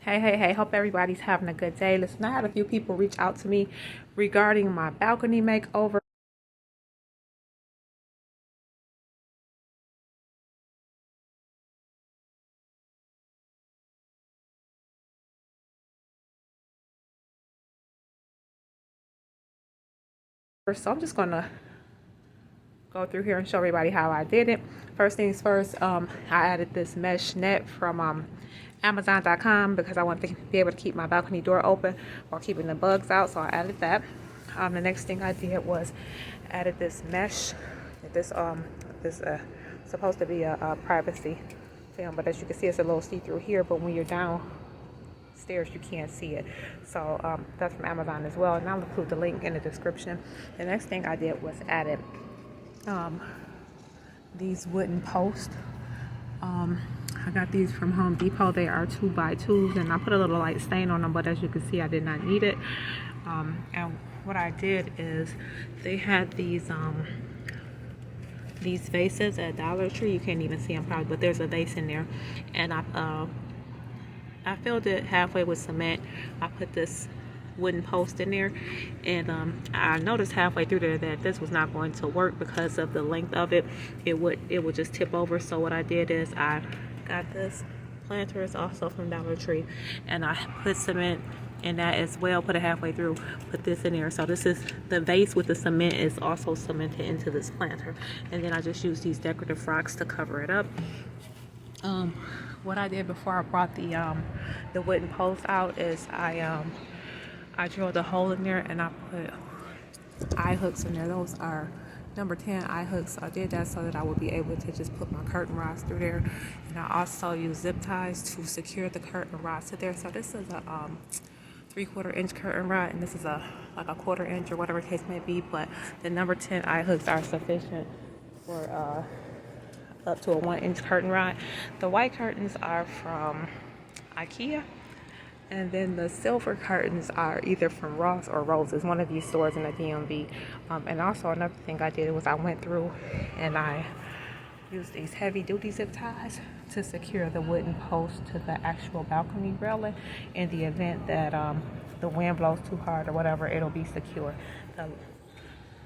Hey, hope everybody's having a good day. Listen, I had a few people reach out to me regarding my balcony makeover. So I'm just going to go through here and show everybody how I did it. First things first, I added this mesh net from Amazon.com because I want to be able to keep my balcony door open while keeping the bugs out. So I added that. The next thing I did was added this mesh. This supposed to be a privacy film, but as you can see, it's a little see-through here. But when you're downstairs, you can't see it. So that's from Amazon as well, and I'll include the link in the description. The next thing I did was added these wooden posts. I got these from Home Depot. They are 2x2s, and I put a little light stain on them, but as you can see, I did not need it. And what I did is they had these vases at Dollar Tree. You can't even see them probably, but there's a vase in there, and I filled it halfway with cement. I put this wooden post in there, and I noticed halfway through there that this was not going to work because of the length of it. It would just tip over. So what I did is I got this planter. It's also from Dollar Tree, and I put cement in that as well. Put it halfway through, put this in there. So this is the vase with the cement is also cemented into this planter, and then I just used these decorative rocks to cover it up. What I did before I brought the wooden post out is I drilled a hole in there, and I put eye hooks in there. Those are number 10 eye hooks. I did that so that I would be able to just put my curtain rods through there, and I also use zip ties to secure the curtain rods to there. So this is a 3/4 inch curtain rod, and this is like a 1/4 inch or whatever the case may be, but the number 10 eye hooks are sufficient for up to a 1-inch curtain rod. The white curtains are from IKEA, and then the silver curtains are either from Ross or Roses, one of these stores in the DMV. And also another thing I did was I went through and I used these heavy duty zip ties to secure the wooden post to the actual balcony railing. In the event that the wind blows too hard or whatever, it'll be secure.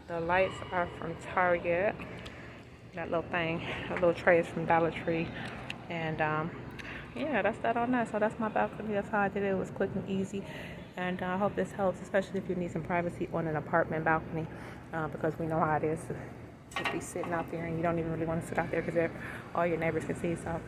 The lights are from Target. That little tray is from Dollar Tree. And yeah, that's that on that. So that's my balcony. That's how I did it. It was quick and easy, and I hope this helps, especially if you need some privacy on an apartment balcony, because we know how it is to be sitting out there and you don't even really want to sit out there because all your neighbors can see. So